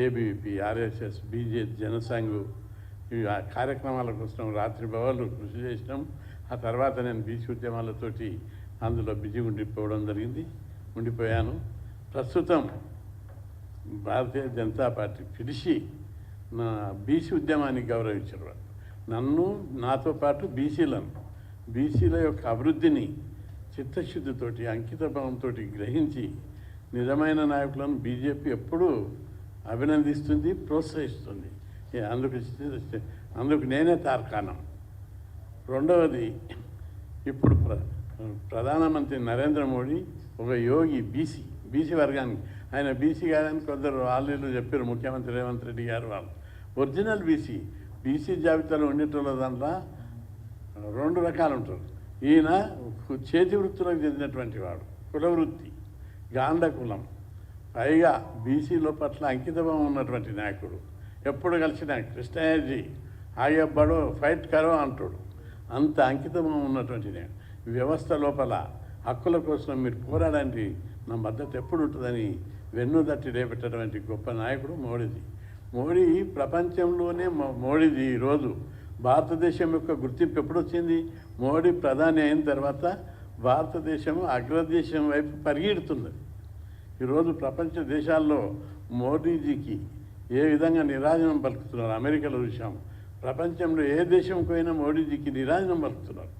ABVP, RSS, BJP, Jan Sangh ఈ కార్యక్రమాల కోసం రాత్రి భవన్లు కృషి చేసినాం. ఆ తర్వాత నేను బీసీ ఉద్యమాలతోటి అందులో బిజీగా ఉండిపోయాను. ప్రస్తుతం భారతీయ జనతా పార్టీ పిలిచి నా బీసీ ఉద్యమాన్ని గౌరవించారు. నన్ను, నాతో పాటు బీసీల యొక్క అభివృద్ధిని చిత్తశుద్ధితోటి, అంకితభావంతో గ్రహించి నిజమైన నాయకులను బీజేపీ ఎప్పుడూ అభినందిస్తుంది, ప్రోత్సహిస్తుంది. అందుకు నేనే తార్కాణం. రెండవది, ఇప్పుడు ప్రధానమంత్రి నరేంద్ర మోడీ ఒక యోగి, బీసీ వర్గానికి, ఆయన బీసీ కాదని కొందరు వాళ్ళు చెప్పారు, ముఖ్యమంత్రి రేవంత్ రెడ్డి గారు. వాళ్ళు ఒరిజినల్ బీసీ జాబితాలో ఉండేటోళ్ళ దాంట్లో 2 రకాలు ఉంటారు. ఈయన చేతి వృత్తులకు చెందినటువంటి వాడు, కులవృత్తి, గాంధ కులం, పైగా బీసీల పట్ల అంకితభావం ఉన్నటువంటి నాయకుడు. ఎప్పుడు కలిసిన కృష్ణయ్యజీ ఆగే బడో ఫైట్ కరో అంటాడు. అంత అంకితభావం ఉన్నటువంటి వ్యవస్థ లోపల హక్కుల కోసం మీరు పోరాడానికి నా మద్దతు ఎప్పుడు ఉంటుందని వెన్నుదట్టి రేపెట్టటువంటి గొప్ప నాయకుడు మోడీ. ప్రపంచంలోనే మోడీది ఈరోజు భారతదేశం యొక్క గుర్తింపు ఎప్పుడు వచ్చింది? మోడీ ప్రధాని అయిన తర్వాత భారతదేశం అగ్రదేశం వైపు పరిగెడుతున్నది. ఈరోజు ప్రపంచ దేశాల్లో మోడీజీకి ఏ విధంగా నిరాజనం పలుకుతున్నారు అమెరికాలో చూసాం. ప్రపంచంలో ఏ దేశంకి పోయినా మోడీజీకి నిరాజనం పలుకుతున్నారు,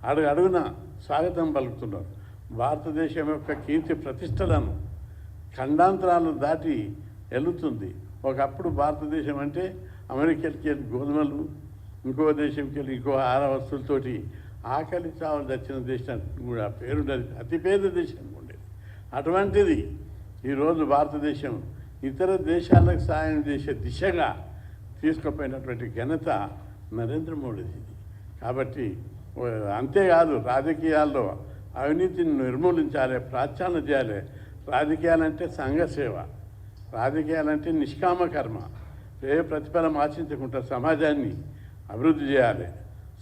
అడుగడుగున స్వాగతం పలుకుతున్నారు. భారతదేశం యొక్క కీర్తి ప్రతిష్టలను ఖండాంతరాలు దాటి వెళుతుంది. ఒకప్పుడు భారతదేశం అంటే అమెరికాకి వెళ్ళి గోధుమలు, ఇంకో దేశంకి వెళ్ళి ఇంకో ఆహార వస్తువులతోటి ఆకలి చావులు తెచ్చిన దేశం కూడా పేరుండేది, అతిపేద దేశం ఉండేది. అటువంటిది ఈరోజు భారతదేశం ఇతర దేశాలకు సాయం చేసే దిశగా తీసుకుపోయినటువంటి ఘనత నరేంద్ర మోడీది. కాబట్టి అంతేకాదు, రాజకీయాల్లో అవినీతిని నిర్మూలించాలి, ప్రాచుర్యం చేయాలి. రాజకీయాలంటే సంఘసేవ, రాజకీయాలంటే నిష్కామ కర్మ, ఏ ప్రతిఫలం ఆశించకుండా సమాజాన్ని అభివృద్ధి చేయాలి.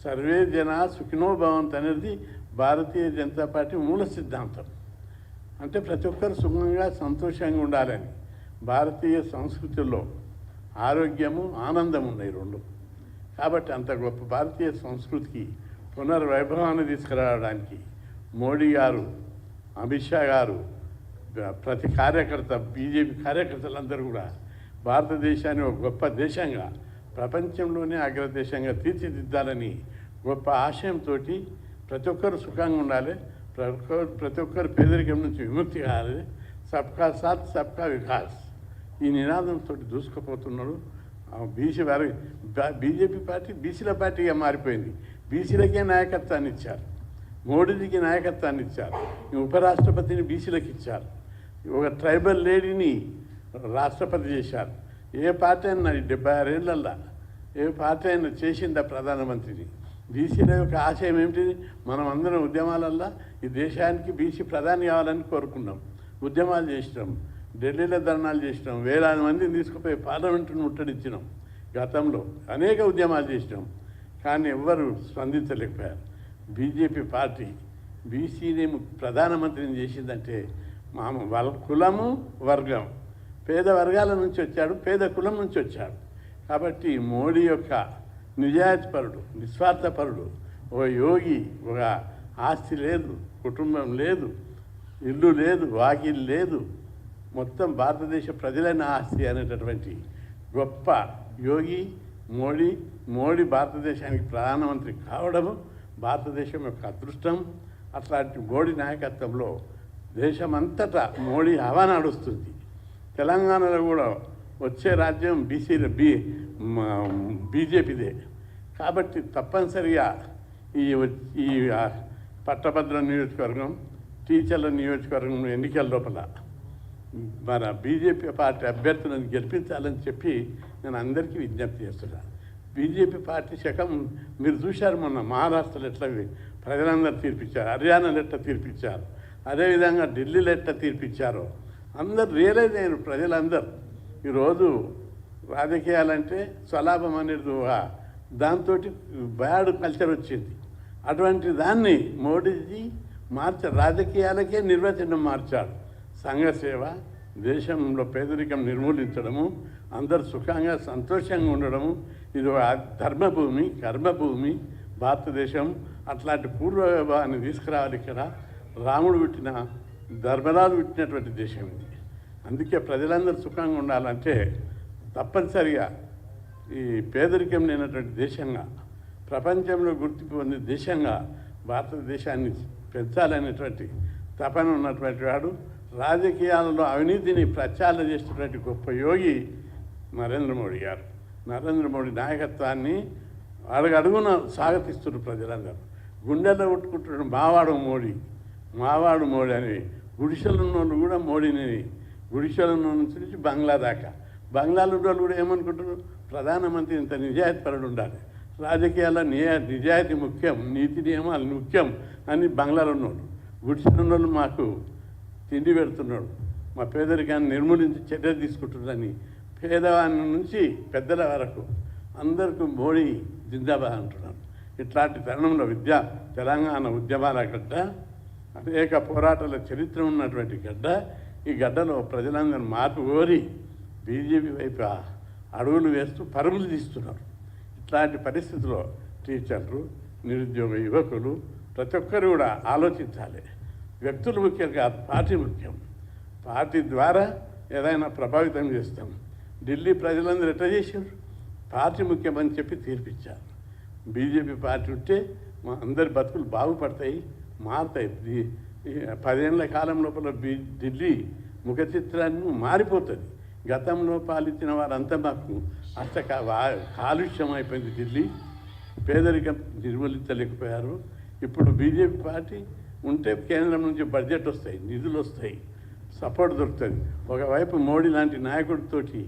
సర్వే జన సుఖినో భవంతు అనేది భారతీయ జనతా పార్టీ మూల సిద్ధాంతం. అంటే ప్రతి ఒక్కరు సుఖంగా సంతోషంగా ఉండాలని. భారతీయ సంస్కృతిలో ఆరోగ్యము, ఆనందం ఉన్నాయి 2. కాబట్టి అంత గొప్ప భారతీయ సంస్కృతికి పునర్వైభవాన్ని తీసుకురావడానికి మోడీ గారు, అమిత్ షా గారు, ప్రతి కార్యకర్త, బీజేపీ కార్యకర్తలందరూ కూడా భారతదేశాన్ని ఒక గొప్ప దేశంగా, ప్రపంచంలోనే అగ్రదేశంగా తీర్చిదిద్దాలని గొప్ప ఆశయంతో ప్రతి ఒక్కరు సుఖంగా ఉండాలి, ప్రతి ఒక్కరు పేదరికం నుంచి విముక్తి కావాలి, సబ్కా సాత్ సబ్కా వికాస్ ఈ నినాదంతో దూసుకుపోతున్నాడు. బీజేపీ పార్టీ బీసీల పార్టీగా మారిపోయింది. బీసీలకే నాయకత్వాన్ని ఇచ్చారు, మోడీజీకి నాయకత్వాన్ని ఇచ్చారు, ఉపరాష్ట్రపతిని బీసీలకు ఇచ్చారు, ఒక ట్రైబల్ లేడీని రాష్ట్రపతి చేశారు. ఏ పార్టీ అయినా 76 ఏళ్ళల్లో ఏ పార్టీ అయినా చేసిందా ప్రధానమంత్రిని? బీసీల యొక్క ఆశయం ఏమిటి? మనం అందరం ఉద్యమాలల్లో ఈ దేశానికి బీసీ ప్రధాని కావాలని కోరుకున్నాం, ఉద్యమాలు చేసినాం, ఢిల్లీలో ధర్నాలు చేసినాం, వేలాది మందిని తీసుకుపోయి పార్లమెంటును ముట్టడించినాం. గతంలో అనేక ఉద్యమాలు చేసినాం, కానీ ఎవ్వరూ స్పందించలేకపోయారు. బీజేపీ పార్టీ బీసీని ప్రధానమంత్రిని చేసిందంటే వాళ్ళ కులము, వర్గం, పేద వర్గాల నుంచి వచ్చాడు, పేద కులం నుంచి వచ్చాడు. కాబట్టి మోడీ యొక్క నిజాయితీపరుడు, నిస్వార్థపరుడు, ఒక యోగి, ఒక ఆస్తి లేదు, కుటుంబం లేదు, ఇల్లు లేదు, వాకిల్ లేదు, మొత్తం భారతదేశ ప్రజలైన ఆస్తి అనేటటువంటి గొప్ప యోగి మోడీ భారతదేశానికి ప్రధానమంత్రి కావడము భారతదేశం యొక్క అదృష్టం. అట్లాంటి మోడీ నాయకత్వంలో దేశమంతటా మోడీ హవా నడుస్తుంది. తెలంగాణలో కూడా వచ్చే రాజ్యం బీజేపీదే. కాబట్టి తప్పనిసరిగా ఈ పట్టభద్ర నియోజకవర్గం, టీచర్ల నియోజకవర్గం ఎన్నికల లోపల మన బీజేపీ పార్టీ అభ్యర్థులను గెలిపించాలని చెప్పి నేను అందరికీ విజ్ఞప్తి చేస్తున్నాను. బీజేపీ పార్టీ శకం మీరు చూశారు, మొన్న మహారాష్ట్రలో ఎట్లా ప్రజలందరూ తీర్పిచ్చారు, హర్యానాలో ఎట్లా తీర్పిచ్చారు, అదేవిధంగా ఢిల్లీలో ఎట్లా తీర్పిచ్చారో అందరు రియలైజ్ అయ్యారు. ప్రజలందరూ ఈరోజు రాజకీయాలంటే స్వలాభం అనేది దాంతో బ్యాడ్ కల్చర్ వచ్చింది. అటువంటి దాన్ని మోడీజీ రాజకీయాలకే నిర్వచనం మార్చాడు. సంఘసేవ, దేశంలో పేదరికం నిర్మూలించడము, అందరు సుఖంగా సంతోషంగా ఉండడము. ఇది ఒక ధర్మభూమి, కర్మభూమి భారతదేశం. అట్లాంటి పూర్వ వైభవాన్ని తీసుకురావాలి. ఇక్కడ రాముడు పుట్టిన, ధర్మరాజు పుట్టినటువంటి దేశం ఇది. అందుకే ప్రజలందరూ సుఖంగా ఉండాలంటే తప్పనిసరిగా ఈ పేదరికం లేనటువంటి దేశంగా, ప్రపంచంలో గుర్తింపు పొందే దేశంగా భారతదేశాన్ని పెంచాలనేటువంటి తపన ఉన్నటువంటి వాడు, రాజకీయాలలో అవినీతిని ప్రచారం చేస్తున్నటువంటి గొప్ప యోగి నరేంద్ర మోడీ గారు. నరేంద్ర మోడీ నాయకత్వాన్ని అడుగడుగున స్వాగతిస్తున్నారు ప్రజలందరూ. గుండెల్లో ఉట్టుకుంటున్న మావాడు మోడీ అని. గుడిసెలు ఉన్నోళ్ళు కూడా మోడీని, గుడిసెలు ఉన్న నుంచి బంగ్లా దాకా, బంగ్లాలో ఉన్న వాళ్ళు కూడా ఏమనుకుంటున్నారు, ప్రధానమంత్రి ఇంత నిజాయితీపరుడు ఉండాలి, రాజకీయాల్లో నిజాయితీ ముఖ్యం, నీతి నియమాలు ముఖ్యం అని బంగ్లాలో ఉన్నోళ్ళు. గుడిసెలు ఉన్నోళ్ళు మాకు తిండి పెడుతున్నాడు, మా పేదరికాన్ని నిర్మూలించి చర్య తీసుకుంటుందని పేదవాని నుంచి పెద్దల వరకు అందరికీ మోడీ జిందాబాద్ అంటున్నారు. ఇట్లాంటి తరుణంలో తెలంగాణ ఉద్యమాల గడ్డ, అనేక పోరాటాల చరిత్ర ఉన్నటువంటి గడ్డ. ఈ గడ్డలో ప్రజలందరూ మార్పు కోరి బీజేపీ వైపు అడుగులు వేస్తూ పరుగులు తీస్తున్నారు. ఇట్లాంటి పరిస్థితుల్లో టీచర్లు, నిరుద్యోగ యువకులు ప్రతి ఒక్కరు కూడా ఆలోచించాలి. వ్యక్తులు ముఖ్యం కాదు, పార్టీ ముఖ్యం. పార్టీ ద్వారా ఏదైనా ప్రభావితం చేస్తాం. ఢిల్లీ ప్రజలందరూ ఎట్లా చేశారు, పార్టీ ముఖ్యమని చెప్పి తీర్పిచ్చారు. బీజేపీ పార్టీ ఉంటే మా అందరి బతుకులు బాగుపడతాయి, మారుతాయి. 10 ఏళ్ల కాలం లోపల ఢిల్లీ ముఖ చిత్రాన్ని మారిపోతుంది. గతంలో పాలించిన వారంతా మాకు కాలుష్యం అయిపోయింది. ఢిల్లీ పేదరికం నిర్మూలించలేకపోయారు. ఇప్పుడు బీజేపీ పార్టీ ఉంటే కేంద్రం నుంచి బడ్జెట్ వస్తాయి, నిధులు వస్తాయి, సపోర్ట్ దొరుకుతుంది. ఒకవైపు మోడీ లాంటి నాయకుడితోటి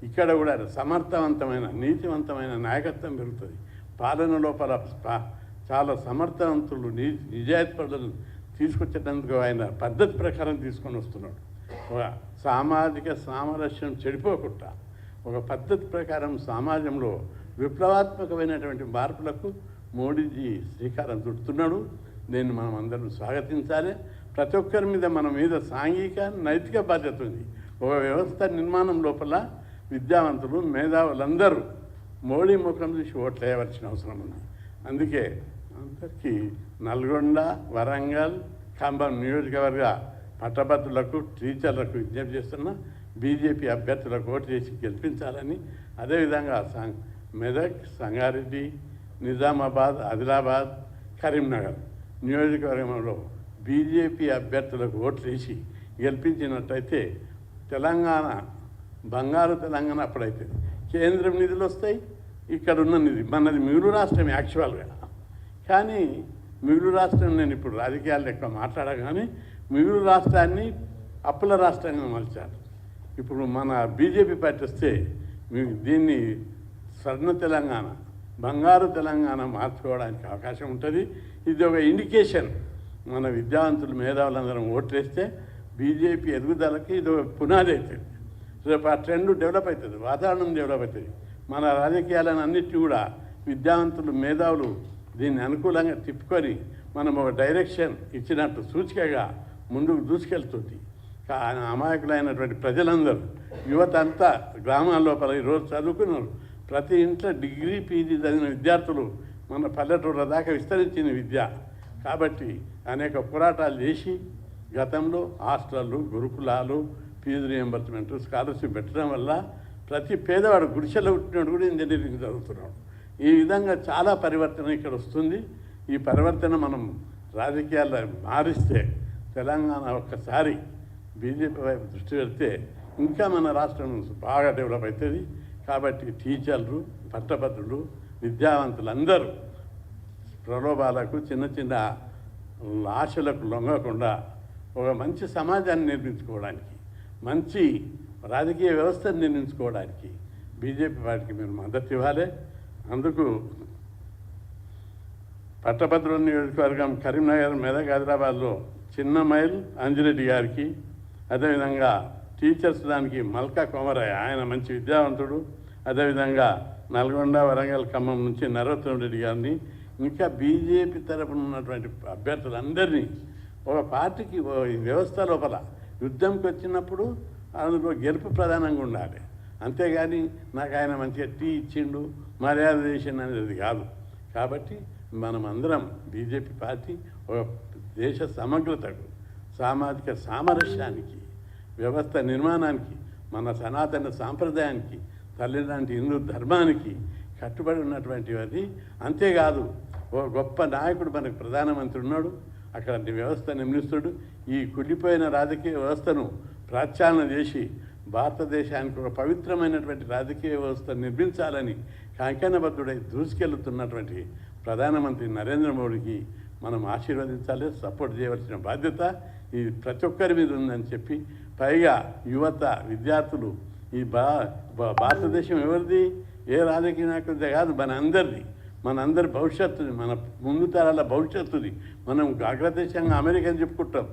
ఇక్కడ కూడా సమర్థవంతమైన, నీతివంతమైన నాయకత్వం పెరుగుతుంది. పాలన లోపల చాలా సమర్థవంతులు, నిజాయితీపరులను తీసుకొచ్చేటందుకు ఆయన పద్ధతి ప్రకారం తీసుకొని వస్తున్నాడు. ఒక సామాజిక సామరస్యం చెడిపోకుండా ఒక పద్ధతి ప్రకారం సమాజంలో విప్లవాత్మకమైనటువంటి మార్పులకు మోడీజీ శ్రీకారం చుడుతున్నాడు. దీన్ని మనం అందరం స్వాగతించాలి. ప్రతి ఒక్కరి మీద మన మీద సాంఘిక నైతిక బాధ్యత ఉంది. ఒక వ్యవస్థ నిర్మాణం లోపల విద్యావంతులు, మేధావులందరూ మోడీ ముఖం చూసి ఓట్లు వేయవలసిన అవసరం ఉంది. అందుకే అందరికీ నల్గొండ, వరంగల్, ఖమ్మం నియోజకవర్గ పట్టభద్రులకు, టీచర్లకు విజ్ఞప్తి చేస్తున్న బీజేపీ అభ్యర్థులకు ఓటు చేసి గెలిపించాలని, అదేవిధంగా మెదక్, సంగారెడ్డి, నిజామాబాద్, ఆదిలాబాద్, కరీంనగర్ నియోజకవర్గంలో బీజేపీ అభ్యర్థులకు ఓట్లు వేసి గెలిపించినట్టయితే తెలంగాణ బంగారు తెలంగాణ అప్పుడైతే కేంద్రం నిధులు వస్తాయి, ఇక్కడ ఉన్న నిధి మనది మిగులు రాష్ట్రం యాక్చువల్గా. కానీ మిగులు రాష్ట్రం, నేను ఇప్పుడు రాజకీయాలు ఎక్కువ మాట్లాడగానే మిగులు రాష్ట్రాన్ని అప్పుల రాష్ట్రంగా మలిచారు. ఇప్పుడు మన బీజేపీ పార్టీ వస్తే దీన్ని స్వర్ణ తెలంగాణ, బంగారు తెలంగాణ మార్చుకోవడానికి అవకాశం ఉంటుంది. ఇది ఒక ఇండికేషన్. మన విద్యావంతులు, మేధావులందరం ఓట్లేస్తే బీజేపీ ఎదుగుదలకి ఇది ఒక పునాది అవుతుంది. రేపు ఆ ట్రెండ్ డెవలప్ అవుతుంది, వాతావరణం డెవలప్ అవుతుంది. మన రాజకీయాలను అన్నిటి కూడా విద్యావంతులు, మేధావులు దీన్ని అనుకూలంగా తిప్పుకొని మనం ఒక డైరెక్షన్ ఇచ్చినట్టు సూచికగా ముందుకు దూసుకెళ్తుంది. అమాయకులైనటువంటి ప్రజలందరూ, యువత అంతా గ్రామాల లోపల ఈరోజు చదువుకున్నారు. ప్రతి ఇంట్లో డిగ్రీ, పీజీ చదివిన విద్యార్థులు మన పల్లెటూళ్ళ దాకా విస్తరించిన విద్య. కాబట్టి అనేక పోరాటాలు చేసి గతంలో హాస్టళ్ళు, గురుకులాలు, ఫీజు రియంబర్స్మెంట్, స్కాలర్షిప్ పెట్టడం వల్ల ప్రతి పేదవాడు, గుడిసెలో పుట్టినోడు కూడా ఇంజనీరింగ్ చదువుతున్నాడు. ఈ విధంగా చాలా పరివర్తన ఇక్కడ వస్తుంది. ఈ పరివర్తన మనం రాజకీయాల్లో మారిస్తే తెలంగాణ ఒక్కసారి బీజేపీ వైపు దృష్టి పెడితే ఇంకా మన రాష్ట్రం బాగా డెవలప్ అవుతుంది. కాబట్టి టీచర్లు, పట్టభద్రులు, విద్యావంతులు అందరూ ప్రలోభాలకు, చిన్న చిన్న ఆశలకు లొంగకుండా ఒక మంచి సమాజాన్ని నిర్మించుకోవడానికి, మంచి రాజకీయ వ్యవస్థను నిర్మించుకోవడానికి బీజేపీ పార్టీకి మీరు మద్దతు ఇవ్వాలి. అందుకు పట్టభద్రుల నియోజకవర్గం, కరీంనగర్, మెదక్, హైదరాబాద్లో చిన్న మైల్ అంజిరెడ్డి గారికి, అదేవిధంగా టీచర్స్ దానికి మల్కా కొమరయ్య, ఆయన మంచి విద్యావంతుడు. అదేవిధంగా నల్గొండ, వరంగల్, ఖమ్మం నుంచి నరోత్తమ్ రెడ్డి గారిని, ఇంకా బీజేపీ తరపున ఉన్నటువంటి అభ్యర్థులందరినీ ఒక పార్టీకి వ్యవస్థ లోపల యుద్ధంకి వచ్చినప్పుడు అందులో గెలుపు ప్రధానంగా ఉండాలి. అంతేగాని నాకు ఆయన మంచిగా టీ ఇచ్చిండు మర్యాద చేసిండు అనేది కాదు. కాబట్టి మనం అందరం బీజేపీ పార్టీ ఒక దేశ సమగ్రతకు, సామాజిక సామరస్యానికి, వ్యవస్థ నిర్మాణానికి, మన సనాతన సాంప్రదాయానికి, తల్లి లాంటి హిందూ ధర్మానికి కట్టుబడి ఉన్నటువంటివది. అంతేకాదు ఓ గొప్ప నాయకుడు మనకు ప్రధానమంత్రి ఉన్నాడు, అక్కడ వ్యవస్థ నిర్మిస్తుడు. ఈ కుళ్ళిపోయిన రాజకీయ వ్యవస్థను ప్రక్షాళన చేసి భారతదేశానికి ఒక పవిత్రమైనటువంటి రాజకీయ వ్యవస్థ నిర్మించాలని కంకణబద్ధుడై దూసుకెళ్తున్నటువంటి ప్రధానమంత్రి నరేంద్ర మోడీకి మనం ఆశీర్వదించాలి, సపోర్ట్ చేయవలసిన బాధ్యత ఈ ప్రతి ఒక్కరి మీద ఉందని చెప్పి, పైగా యువత, విద్యార్థులు, ఈ భారతదేశం ఎవరిది? ఏ రాజకీయ నాయకుడిదే కాదు, మనందరి భవిష్యత్తుని, మన ముందు తరాల భవిష్యత్తుని మనం అగ్రదేశంగా అమెరికన్ చెప్పుకుంటాం.